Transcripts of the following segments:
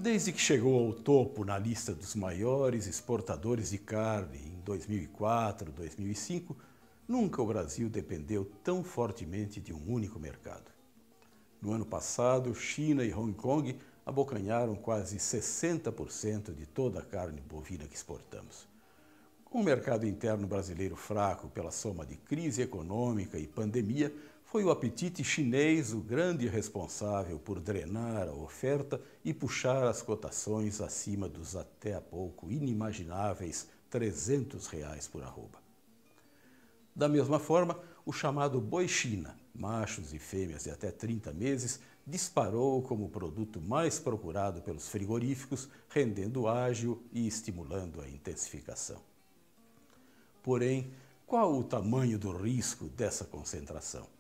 Desde que chegou ao topo na lista dos maiores exportadores de carne em 2004, 2005, nunca o Brasil dependeu tão fortemente de um único mercado. No ano passado, China e Hong Kong abocanharam quase 60% de toda a carne bovina que exportamos. Com o mercado interno brasileiro fraco pela soma de crise econômica e pandemia, foi o apetite chinês o grande responsável por drenar a oferta e puxar as cotações acima dos até há pouco inimagináveis R$ 300 por arroba. Da mesma forma, o chamado boi China, machos e fêmeas de até 30 meses, disparou como o produto mais procurado pelos frigoríficos, rendendo ágil e estimulando a intensificação. Porém, qual o tamanho do risco dessa concentração?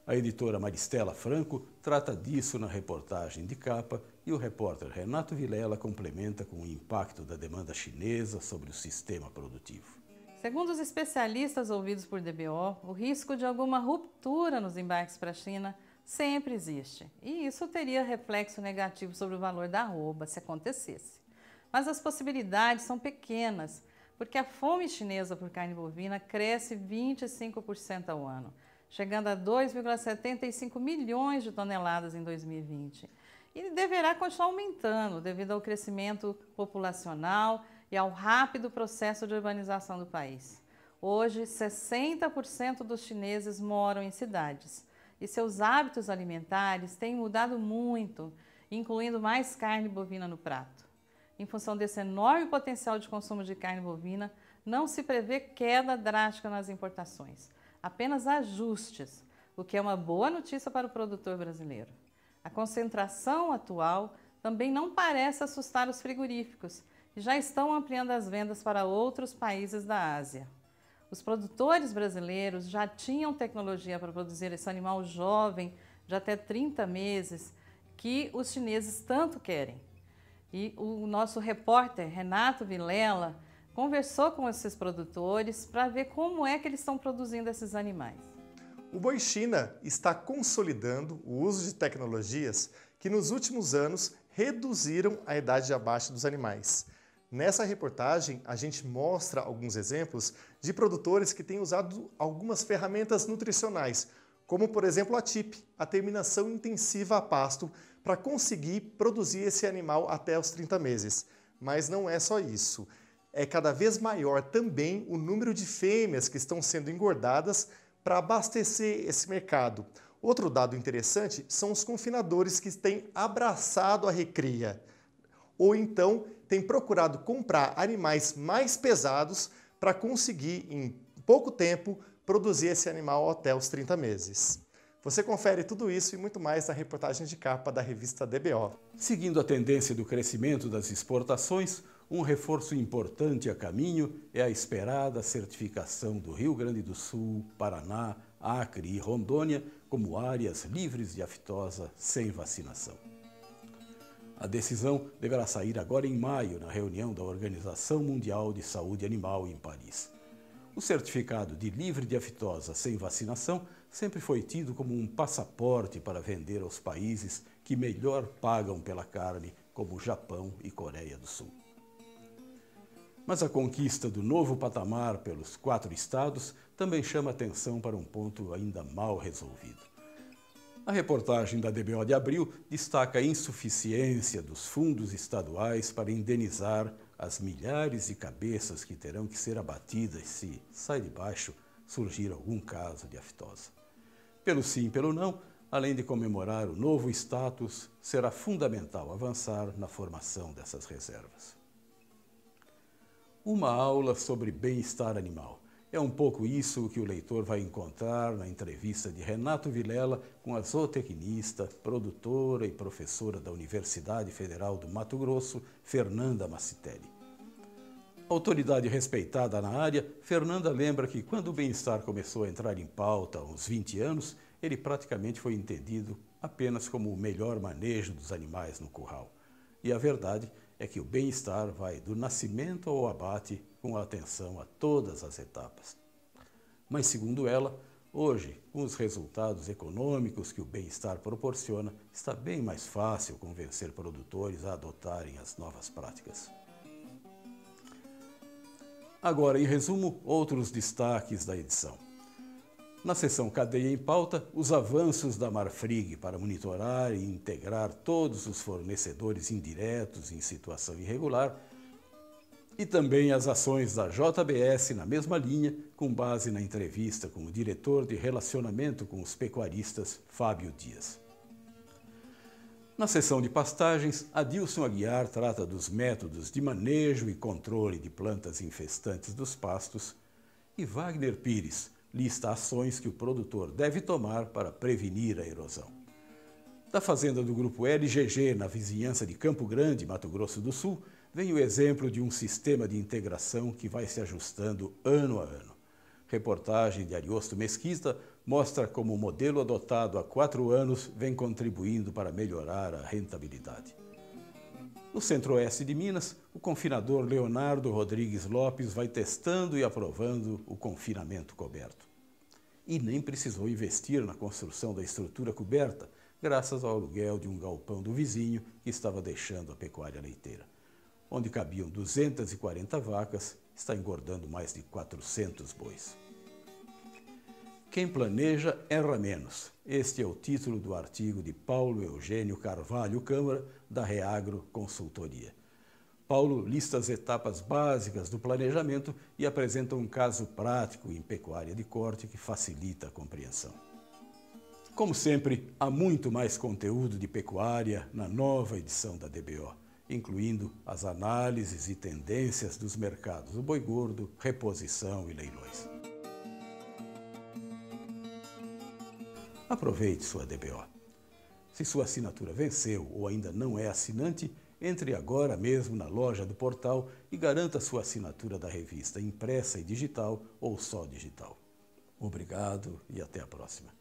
A editora Maristela Franco trata disso na reportagem de capa e o repórter Renato Vilela complementa com o impacto da demanda chinesa sobre o sistema produtivo. Segundo os especialistas ouvidos por DBO, o risco de alguma ruptura nos embarques para a China sempre existe, e isso teria reflexo negativo sobre o valor da arroba se acontecesse. Mas as possibilidades são pequenas, porque a fome chinesa por carne bovina cresce 25% ao ano, chegando a 2,75 milhões de toneladas em 2020. E deverá continuar aumentando devido ao crescimento populacional e ao rápido processo de urbanização do país. Hoje, 60% dos chineses moram em cidades e seus hábitos alimentares têm mudado muito, incluindo mais carne bovina no prato. Em função desse enorme potencial de consumo de carne bovina, não se prevê queda drástica nas importações, apenas ajustes, o que é uma boa notícia para o produtor brasileiro. A concentração atual também não parece assustar os frigoríficos, que já estão ampliando as vendas para outros países da Ásia. Os produtores brasileiros já tinham tecnologia para produzir esse animal jovem de até 30 meses que os chineses tanto querem. E o nosso repórter Renato Vilela conversou com esses produtores para ver como é que eles estão produzindo esses animais. O boi China está consolidando o uso de tecnologias que nos últimos anos reduziram a idade de abate dos animais. Nessa reportagem, a gente mostra alguns exemplos de produtores que têm usado algumas ferramentas nutricionais, como por exemplo a TIP, a terminação intensiva a pasto, para conseguir produzir esse animal até os 30 meses. Mas não é só isso. É cada vez maior também o número de fêmeas que estão sendo engordadas para abastecer esse mercado. Outro dado interessante são os confinadores que têm abraçado a recria, ou então têm procurado comprar animais mais pesados para conseguir, em pouco tempo, produzir esse animal até os 30 meses. Você confere tudo isso e muito mais na reportagem de capa da revista DBO. Seguindo a tendência do crescimento das exportações, um reforço importante a caminho é a esperada certificação do Rio Grande do Sul, Paraná, Acre e Rondônia como áreas livres de aftosa sem vacinação. A decisão deverá sair agora em maio, na reunião da Organização Mundial de Saúde Animal em Paris. O certificado de livre de aftosa sem vacinação sempre foi tido como um passaporte para vender aos países que melhor pagam pela carne, como Japão e Coreia do Sul. Mas a conquista do novo patamar pelos 4 estados também chama atenção para um ponto ainda mal resolvido. A reportagem da DBO de abril destaca a insuficiência dos fundos estaduais para indenizar as milhares de cabeças que terão que ser abatidas se, sai de baixo, surgir algum caso de aftosa. Pelo sim e pelo não, além de comemorar o novo status, será fundamental avançar na formação dessas reservas. Uma aula sobre bem-estar animal. É um pouco isso que o leitor vai encontrar na entrevista de Renato Vilela com a zootecnista, produtora e professora da Universidade Federal do Mato Grosso, Fernanda Massitelli. Autoridade respeitada na área, Fernanda lembra que quando o bem-estar começou a entrar em pauta há uns 20 anos, ele praticamente foi entendido apenas como o melhor manejo dos animais no curral. E a verdade é que o bem-estar vai do nascimento ao abate com atenção a todas as etapas. Mas, segundo ela, Hoje, com os resultados econômicos que o bem-estar proporciona, está bem mais fácil convencer produtores a adotarem as novas práticas. Agora, em resumo, outros destaques da edição. Na seção Cadeia em Pauta, os avanços da Marfrig para monitorar e integrar todos os fornecedores indiretos em situação irregular e também as ações da JBS na mesma linha, com base na entrevista com o diretor de relacionamento com os pecuaristas, Fábio Dias. Na seção de pastagens, Adilson Aguiar trata dos métodos de manejo e controle de plantas infestantes dos pastos e Wagner Pires lista ações que o produtor deve tomar para prevenir a erosão. Da fazenda do grupo LGG, na vizinhança de Campo Grande, Mato Grosso do Sul, vem o exemplo de um sistema de integração que vai se ajustando ano a ano. Reportagem de Ariosto Mesquita mostra como o modelo adotado há 4 anos vem contribuindo para melhorar a rentabilidade. No centro-oeste de Minas, o confinador Leonardo Rodrigues Lopes vai testando e aprovando o confinamento coberto. E nem precisou investir na construção da estrutura coberta, graças ao aluguel de um galpão do vizinho que estava deixando a pecuária leiteira. Onde cabiam 240 vacas, está engordando mais de 400 bois. Quem planeja, erra menos. Este é o título do artigo de Paulo Eugênio Carvalho Câmara, da Reagro Consultoria. Paulo lista as etapas básicas do planejamento e apresenta um caso prático em pecuária de corte que facilita a compreensão. Como sempre, há muito mais conteúdo de pecuária na nova edição da DBO, incluindo as análises e tendências dos mercados do boi gordo, reposição e leilões. Aproveite sua DBO. Se sua assinatura venceu ou ainda não é assinante, entre agora mesmo na loja do portal e garanta sua assinatura da revista impressa e digital ou só digital. Obrigado e até a próxima.